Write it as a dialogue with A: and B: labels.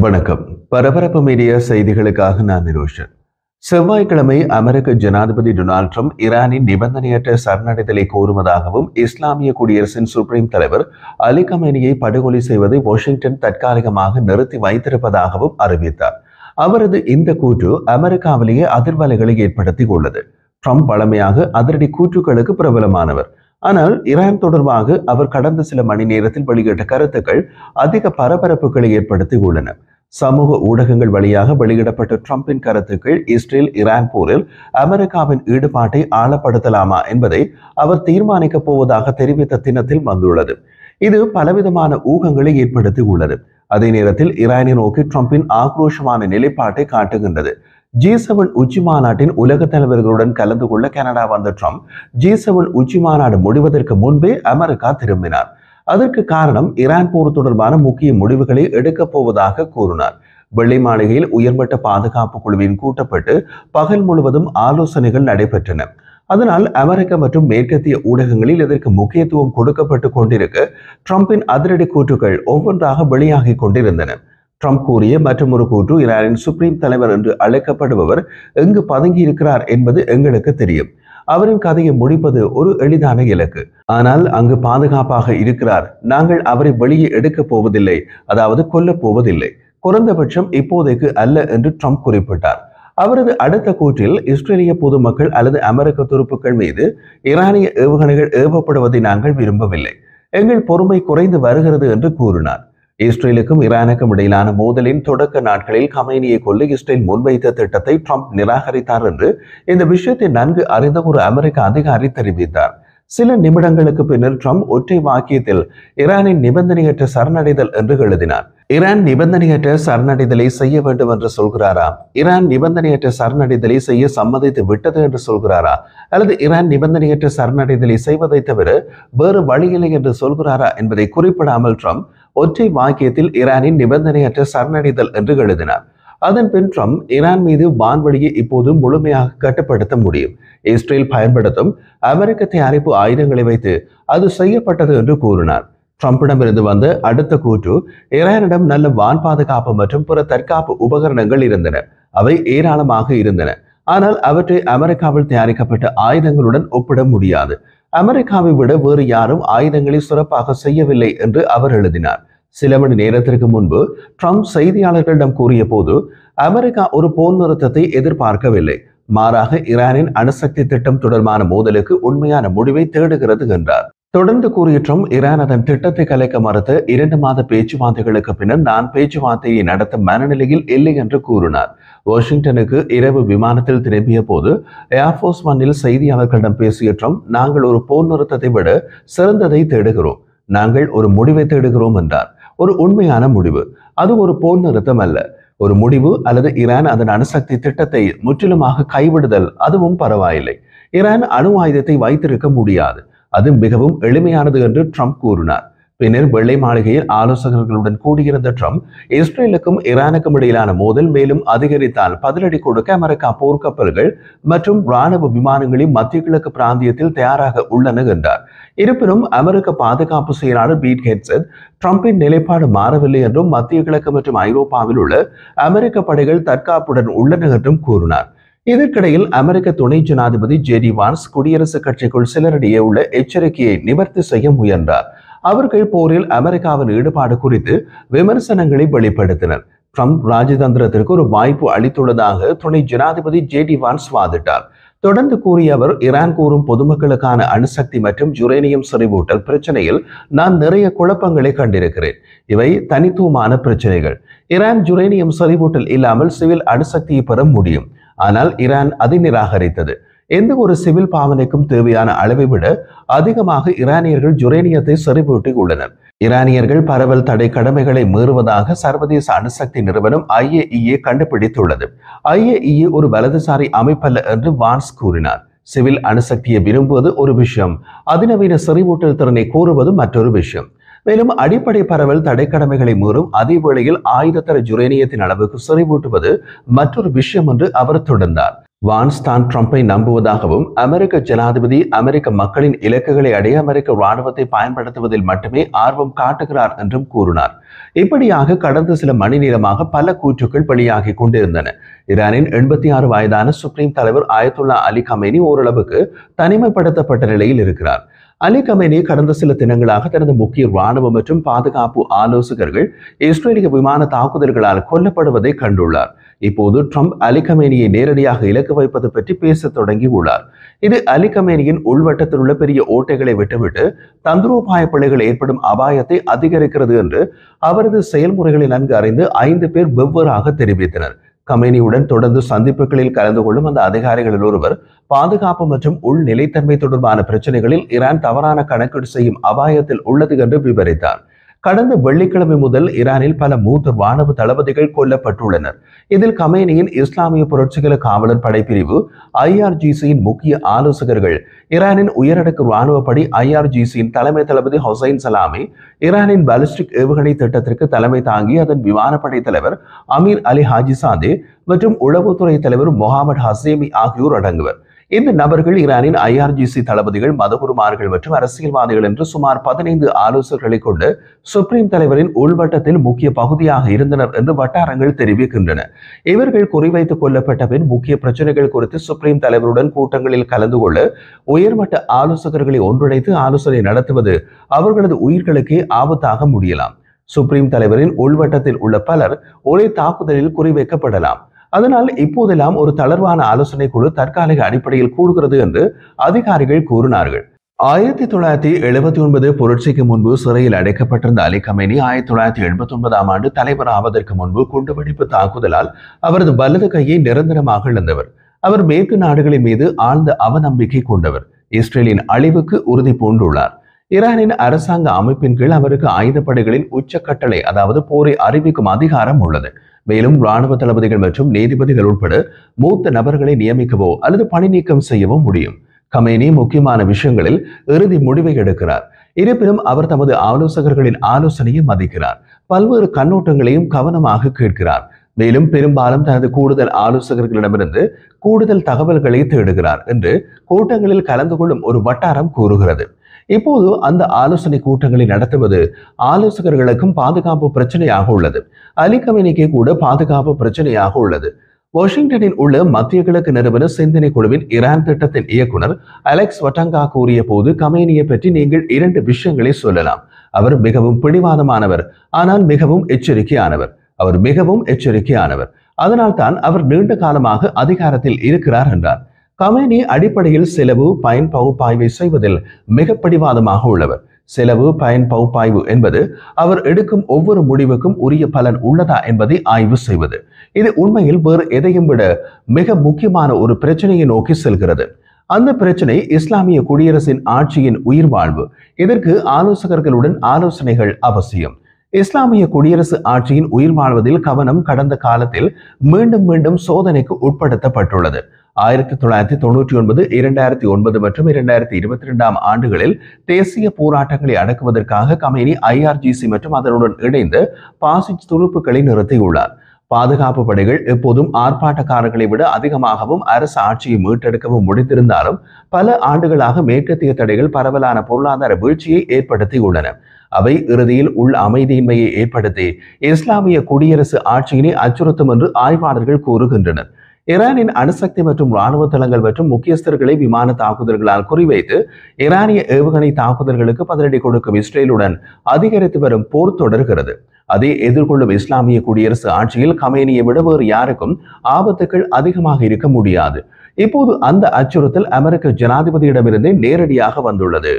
A: வணக்கம். பரபரப்பு மீடியா செய்திகளுக்காக நான் நிரோஷன். செவ்வாய்க்கிழமை அமெரிக்க ஜனாதிபதி டொனால்ட் ட்ரம்ப் ஈரானின் நிபந்தனையற்ற சரணடைதலை கோருவதாகவும் இஸ்லாமிய குடியரசின் சுப்ரீம் தலைவர் அலி கமேனியை படுகொலை செய்வதை வாஷிங்டன் தற்காலிகமாக நிறுத்தி வைத்திருப்பதாகவும் அறிவித்தார். அவரது இந்த கூற்று அமெரிக்காவிலேயே அதிர்வலைகளை ஏற்படுத்தி உள்ளது. ட்ரம்ப் பழமையாக அதிரடி கூற்றுக்களுக்கு பிரபலமானவர். ஆனால் ஈரான் தொடர்பாக அவர் கடந்த சில மணி நேரத்தில் வெளியிட்ட கருத்துக்கள் அதிக பரபரப்புகளை ஏற்படுத்தி உள்ளன. சமூக ஊடகங்கள் வழியாக வெளியிடப்பட்ட ட்ரம்பின் கருத்துக்கள் இஸ்ரேல் ஈரான் போரில் அமெரிக்காவின் ஈடுபாட்டை ஆழப்படுத்தலாமா என்பதை அவர் தீர்மானிக்கப் போவதாக தெரிவித்த தினத்தில் வந்துள்ளது. இது பலவிதமான ஊகங்களை ஏற்படுத்தி உள்ளது. அதே நேரத்தில் ஈரானை நோக்கி ட்ரம்பின் ஆக்ரோஷமான நிலைப்பாட்டை காட்டுகின்றது. G7 உச்சி மாநாட்டின் உலக தலைவர்களுடன் கலந்து கொள்ள கனடா வந்த ட்ரம்ப் G7 உச்சி மாநாடு முடிவதற்கு முன்பே அமெரிக்கா திரும்பினார். அதற்கு காரணம் ஈரான் போர் தொடர்பான முக்கிய முடிவுகளை எடுக்கப் போவதாக கூறினார். வெள்ளை மாளிகையில் உயர்மட்ட பாதுகாப்பு குழுவின் கூட்டப்பட்டு பகல் முழுவதும் ஆலோசனைகள் நடைபெற்றன. அதனால் அமெரிக்க மற்றும் மேற்கத்திய ஊடகங்களில் இதற்கு முக்கியத்துவம் கொடுக்கப்பட்டு கொண்டிருக்க ட்ரம்பின் அதிரடி கூற்றுக்கள் ஒவ்வொன்றாக வெளியாகி கொண்டிருந்தன. ட்ரம்ப் கூறிய மற்றும் ஒரு கூற்று, ஈரானின் சுப்ரீம் தலைவர் என்று அழைக்கப்படுபவர் எங்கு பதுங்கி இருக்கிறார் என்பது எங்களுக்கு தெரியும். அவரின் கதையை முடிப்பது ஒரு எளிதான இலக்கு. ஆனால் அங்கு பாதுகாப்பாக இருக்கிறார். நாங்கள் அவரை வெளியே எடுக்கப் போவதில்லை, அதாவது கொல்லப் போவதில்லை, குறைந்தபட்சம் இப்போதைக்கு அல்ல என்று ட்ரம்ப் குறிப்பிட்டார். அவரது அடுத்த கூற்றில் இஸ்ரேலிய பொதுமக்கள் அல்லது அமெரிக்க துருப்புக்கள் மீது ஈரானிய ஏவுகணைகள் ஏவப்படுவதை நாங்கள் விரும்பவில்லை. எங்கள் பொறுமை குறைந்து வருகிறது என்று கூறினார். இஸ்ரேலுக்கும் ஈரானுக்கும் இடையிலான மோதலின் தொடக்க நாட்களில் கமேனியை கொல்ல இஸ்ரேல் முன்வைத்த திட்டத்தை ட்ரம்ப் நிராகரித்தார் என்று இந்த விஷயத்தை நன்கு அறிந்த ஒரு அமெரிக்க அதிகாரி தெரிவித்தார். சில நிமிடங்களுக்கு பின்னர் ட்ரம்ப் ஒற்றை வாக்கியத்தில் ஈரானின் நிபந்தனையற்ற சரணடைதல் என்று எழுதினார். ஈரான் நிபந்தனையற்ற சரணடைதலை செய்ய வேண்டும் என்று சொல்கிறாரா? ஈரான் நிபந்தனையற்ற சரணடைதலை செய்ய சம்மதித்து விட்டது என்று சொல்கிறாரா? அல்லது ஈரான் நிபந்தனையற்ற சரணடைதலை செய்வதை தவிர வேறு வழியில்லை என்று சொல்கிறாரா என்பதை குறிப்பிடாமல் ட்ரம்ப் ஒற்றை வாக்கியத்தில் ஈரானின் நிபந்தனையற்ற சரணடைதல் என்று எழுதினார். அதன் பின் ட்ரம்ப் ஈரான் மீது வான்வழியை இப்போது முழுமையாக கட்டுப்படுத்த முடியும். இஸ்ரேல் பயன்படுத்தும் அமெரிக்க தயாரிப்பு ஆயுதங்களை வைத்து அது செய்யப்பட்டது என்று கூறினார். ட்ரம்பிடமிருந்து வந்த அடுத்த கூற்று, ஈரானிடம் நல்ல வான் பாதுகாப்பு மற்றும் பிற தற்காப்பு உபகரணங்கள் இருந்தன. அவை ஏராளமாக இருந்தன. ஆனால் அவற்றை அமெரிக்காவில் தயாரிக்கப்பட்ட ஆயுதங்களுடன் ஒப்பிட முடியாது. அமெரிக்காவை விட வேறு யாரும் ஆயுதங்களை சிறப்பாக செய்யவில்லை என்று அவர் எழுதினார். சில மணி நேரத்திற்கு முன்பு ட்ரம்ப் செய்தியாளர்களிடம் கூறிய போது, அமெரிக்கா ஒரு போர் நிறுத்தத்தை எதிர்பார்க்கவில்லை, மாறாக ஈரானின் அணுசக்தி திட்டம் தொடர்பான மோதலுக்கு உண்மையான முடிவை தேடுகிறது என்றார். தொடர்ந்து கூறிய ட்ரம்ப், ஈரான் அதன் திட்டத்தை கலைக்க மறுத்த 2 மாத பேச்சுவார்த்தைகளுக்கு பின்னர் நான் பேச்சுவார்த்தையை நடத்த மனநிலையில் இல்லை என்று கூறினார். வாஷிங்டனுக்கு இரவு விமானத்தில் திரும்பிய போது ஏர்ஃபோர்ஸ் ஒன்னில் செய்தியாளர்களிடம் பேசிய ட்ரம்ப், நாங்கள் ஒரு போர் நிறுத்தத்தை விட சிறந்ததை தேடுகிறோம், நாங்கள் ஒரு முடிவை தேடுகிறோம் என்றார். ஒரு உண்மையான முடிவு. அது ஒரு போர் நிறுத்தம் அல்ல, ஒரு முடிவு, அல்லது ஈரான் அதன் அணுசக்தி திட்டத்தை முற்றிலுமாக கைவிடுதல், அதுவும் பரவாயில்லை. ஈரான் அணு ஆயுதத்தை வைத்திருக்க முடியாது, அது மிகவும் எளிமையானது என்று ட்ரம்ப் கூறினார். பின்னர் வெள்ளை மாளிகையில் ஆலோசகர்களுடன் கூடியிருந்த ட்ரம்ப், இஸ்ரேலுக்கும் ஈரானுக்கும் இடையிலான மோதல் மேலும் அதிகரித்தால் பதிலடி கொடுக்க அமெரிக்கா போர்க்கப்பல்கள் மற்றும் இராணுவ விமானங்களின் மத்திய கிழக்கு பிராந்தியத்தில் தயாராக உள்ளன என்றார். இருப்பினும் அமெரிக்க பாதுகாப்பு செயலாளர் பீட் ஹெட்செட் ட்ரம்பின் நிலைப்பாடு மாறவில்லை என்றும் மத்திய கிழக்கு மற்றும் ஐரோப்பாவில் உள்ள அமெரிக்க படைகள் தற்காப்புடன் உள்ளன என்றும் கூறினார். இதற்கிடையில் அமெரிக்க துணை ஜனாதிபதி JD வான்ஸ் குடியரசுக் கட்சிக்குள் சிலரிடையே உள்ள எச்சரிக்கையை நிவர்த்தி செய்ய முயன்றார். அவர்கள் போரில் அமெரிக்காவின் ஈடுபாடு குறித்து விமர்சனங்களை வெளிப்படுத்தினர். ட்ரம்ப் ராஜதந்திரத்திற்கு ஒரு வாய்ப்பு அளித்துள்ளதாக துணை ஜனாதிபதி JD வான்ஸ் வாதிட்டார். தொடர்ந்து கூறிய அவர், ஈரான் கூறும் பொதுமக்களுக்கான அணுசக்தி மற்றும் யுரேனியம் செறிவூட்டல் பிரச்சனையில் நான் நிறைய குழப்பங்களை கண்டிருக்கிறேன். இவை தனித்துவமான பிரச்சனைகள். ஈரான் யுரேனியம் செறிவூட்டல் இல்லாமல் சிவில் அணுசக்தியை பெற முடியும். ஆனால் ஈரான் அதை நிராகரித்தது. எந்த ஒரு சிவில் பாவனைக்கும் தேவையான அளவை விட அதிகமாக ஈரானியர்கள் யுரேனியத்தை செறிவூட்டி உள்ளனர். ஈரானியர்கள் பரவல் தடை கடமைகளை மீறுவதாக சர்வதேச அணுசக்தி நிறுவனம் IAEA கண்டுபிடித்துள்ளது. IAEA ஒரு வலதுசாரி அமைப்பல்ல என்று வான்ஸ் கூறினார். சிவில் அணுசக்தியை விரும்புவது ஒரு விஷயம், அதிநவீன செறிவூட்டல் திறனை கூறுவது மற்றொரு விஷயம். மேலும் அடிப்படை பரவல் தடைக்கடமைகளை மீறும் அதே வேளையில் ஆயுதத்தர யுரேனியத்தின் அளவுக்கு செறிவூட்டுவது மற்றொரு விஷயம் என்று அவர் தொடர்ந்தார். வான்ஸ் தான் ட்ரம்பை நம்புவதாகவும் அமெரிக்க ஜனாதிபதி அமெரிக்க மக்களின் இலக்குகளை அடைய அமெரிக்க ராணுவத்தை பயன்படுத்துவதில் மட்டுமே ஆர்வம் காட்டுகிறார் என்றும் கூறினார். இப்படியாக கடந்த சில மணி நேரமாக பல கூற்றுக்கள் வெளியாகி கொண்டிருந்தன. ஈரானின் 86 வயதான சுப்ரீம் தலைவர் ஆயத்துல்லா அலி கமேனி ஓரளவுக்கு தனிமைப்படுத்தப்பட்ட நிலையில் இருக்கிறார். அலி கமேனி கடந்த சில தினங்களாக தனது முக்கிய ராணுவ மற்றும் பாதுகாப்பு ஆலோசகர்கள் இஸ்ரேலிய விமான தாக்குதல்களால் கொல்லப்படுவதை கண்டுள்ளார். இப்போது ட்ரம்ப் அலி கமேனியை நேரடியாக இலக்கு வைப்பது பற்றி பேசத் தொடங்கியுள்ளார். இது அலி கமேனியின் உள்வட்டத்தில் உள்ள பெரிய ஓட்டைகளை விட்டுவிட்டு தந்திரோபாய பிழைகள் ஏற்படும் அபாயத்தை அதிகரிக்கிறது என்று அவரது செயல்முறைகளை நன்கு அறிந்து 5 பேர் வெவ்வேறாக தெரிவித்தனர். கமேனியுடன் தொடர்ந்து சந்திப்புகளில் கலந்து கொள்ளும் அந்த அதிகாரிகளில் ஒருவர் பாதுகாப்பு மற்றும் உள் நிலைத்தன்மை தொடர்பான பிரச்சனைகளில் ஈரான் தவறான கணக்கீடு செய்யும் அபாயத்தில் உள்ளது என்று விவரித்தார். கடந்த வெள்ளிக்கிழமை முதல் ஈரானில் பல மூத்த ராணுவ தளபதிகள் கொல்லப்பட்டுள்ளனர். இதில் கமேனியின் இஸ்லாமிய புரட்சிகர காவலர் படைப்பிரிவு IRGCயின் முக்கிய ஆலோசகர்கள், ஈரானின் உயரடுக்கு ராணுவ படை IRGCயின் தலைமை தளபதி ஹொசைன் சலாமி, ஈரானின் பாலிஸ்டிக் ஏவுகணை திட்டத்திற்கு தலைமை தாங்கி அதன் விமானப்படை தலைவர் அமீர் அலி ஹாஜிசாதே மற்றும் உளவுத்துறை தலைவர் முகமது ஹசேமி ஆகியோர் அடங்குவர். இந்த நபர்கள் ஈரானின் IRGC தளபதிகள், மதகுருமார்கள் மற்றும் அரசியல்வாதிகள் என்று சுமார் 15 ஆலோசகர்களை கொண்டு சுப்ரீம் தலைவரின் உள்வட்டத்தில் முக்கிய பகுதியாக இருந்தனர் என்று வட்டாரங்கள் தெரிவிக்கின்றன. இவர்கள் குறிவைத்துக் கொல்லப்பட்ட பின் முக்கிய பிரச்சனைகள் குறித்து சுப்ரீம் தலைவருடன் கூட்டங்களில் கலந்து கொள்ள உயர்மட்ட ஆலோசகர்களை ஒன்றிணைத்து ஆலோசனை நடத்துவது அவர்களது உயிர்களுக்கே ஆபத்தாக முடியலாம். சுப்ரீம் தலைவரின் உள்வட்டத்தில் உள்ள பலர் ஒரே தாக்குதலில் குறிவைக்கப்படலாம். அதனால் இப்போதெல்லாம் ஒரு தளர்வான ஆலோசனை குழு தற்காலிக அடிப்படையில் கூடுகிறது என்று அதிகாரிகள் கூறினார்கள். 1979 புரட்சிக்கு முன்பு சிறையில் அடைக்கப்பட்டிருந்த அலி கமேனி 1989ஆம் ஆண்டு தலைவர் ஆவதற்கு முன்பு குண்டுவெடிப்பு தாக்குதலால் அவரது வலது கையை நிரந்தரமாக இழந்தவர். அவர் மேற்கு நாடுகளின் மீது ஆழ்ந்த அவநம்பிக்கை கொண்டவர். இஸ்ரேலின் அழிவுக்கு உறுதி பூண்டுள்ளார். ஈரானின் அரசாங்க அமைப்பின் கீழ் அவருக்கு ஆயுதப்படைகளின் உச்சக்கட்டளை, அதாவது போரை அறிவிக்கும் அதிகாரம் உள்ளது. மேலும் ராணுவ தளபதிகள் மற்றும் நீதிபதிகள் உட்பட மூத்த நபர்களை நியமிக்கவோ அல்லது பணி நீக்கம் செய்யவோ முடியும். கமேனி முக்கியமான விஷயங்களில் இறுதி முடிவை எடுக்கிறார். இருப்பினும் அவர் தமது ஆலோசகர்களின் ஆலோசனையை மதிக்கிறார். பல்வேறு கண்ணோட்டங்களையும் கவனமாக கேட்கிறார். மேலும் பெரும்பாலும் தனது கூடுதல் ஆலோசகர்களிடமிருந்து கூடுதல் தகவல்களை தேடுகிறார் என்று கூட்டங்களில் கலந்து கொள்ளும் ஒரு வட்டாரம் கூறுகிறது. இப்போது அந்த ஆலோசனை கூட்டங்களை நடத்துவது ஆலோசகர்களுக்கும் பாதுகாப்பு பிரச்சனையாக உள்ளது. அலி கமேனிக்கு கூட பாதுகாப்பு பிரச்சனையாக உள்ளது. வாஷிங்டனில் உள்ள மத்திய கிழக்கு நிறுவன சிந்தனை குழுவின் ஈரான் திட்டத்தின் இயக்குனர் அலெக்ஸ் வட்டங்கா கூறிய போது, கமேனியை பற்றி நீங்கள் 2 விஷயங்களை சொல்லலாம். அவர் மிகவும் பிடிவாதமானவர், ஆனால் மிகவும் எச்சரிக்கையானவர். அதனால் தான் அவர் நீண்ட காலமாக அதிகாரத்தில் இருக்கிறார் என்றார். கமேனி அடிப்படையில் செலவு பயன் பகுப்பாய்வை செய்வதில் மிக பிடிவாதமாக உள்ளவர். செலவு பயன் பகுப்பாய்வு என்பது அவர் எடுக்கும் ஒவ்வொரு முடிவுக்கும் உரிய பலன் உள்ளதா என்பதை ஆய்வு செய்வது. இது உண்மையில் வேறு எதையும் விட மிக முக்கியமான ஒரு பிரச்சனையை நோக்கி செல்கிறது. அந்த பிரச்சனை இஸ்லாமிய குடியரசின் ஆட்சியின் உயிர் வாழ்வு. இதற்கு ஆலோசகர்களுடன் ஆலோசனைகள் அவசியம். இஸ்லாமிய குடியரசு ஆட்சியின் உயிர் வாழ்வதில் கவனம் கடந்த காலத்தில் மீண்டும் மீண்டும் சோதனைக்கு உட்படுத்தப்பட்டுள்ளது. 1999, 2009 மற்றும் 2022ஆம் ஆண்டுகளில் தேசிய போராட்டங்களை அடக்குவதற்காக கமேனி IRGC மற்றும் அதனுடன் இணைந்து பாசிஸ்ட் துருப்புக்களை நிறுத்தியுள்ளார். பாதுகாப்பு படைகள் எப்போதும் ஆர்ப்பாட்டக்காரர்களை விட அதிகமாகவும் அரசு ஆட்சியை மீட்டெடுக்கவும் முடிந்திருந்தாலும் பல ஆண்டுகளாக மேற்கத்திய தடைகள் பரவலான பொருளாதார வீழ்ச்சியை ஏற்படுத்தியுள்ளன. அவை இறுதியில் உள் அமைதியின்மையை ஏற்படுத்தி இஸ்லாமிய குடியரசு ஆட்சியினை அச்சுறுத்தும் என்று ஆய்வாளர்கள் கூறுகின்றனர். ஈரானின் அணுசக்தி மற்றும் இராணுவ தளங்கள் மற்றும் முக்கியஸ்தர்களை விமான தாக்குதல்களால் குறிவைத்து ஈரானிய ஏவுகணை தாக்குதல்களுக்கு பதிலடி கொடுக்கும் இஸ்ரேலுடன் அதிகரித்து வரும் போர் தொடர்கிறது. அதை எதிர்கொள்ளும் இஸ்லாமிய குடியரசு ஆட்சியில் கமேனியை விட வேறு யாருக்கும் ஆபத்துக்கள் அதிகமாக இருக்க முடியாது. இப்போது அந்த அச்சுறுத்தல் அமெரிக்க ஜனாதிபதியிடமிருந்து நேரடியாக வந்துள்ளது.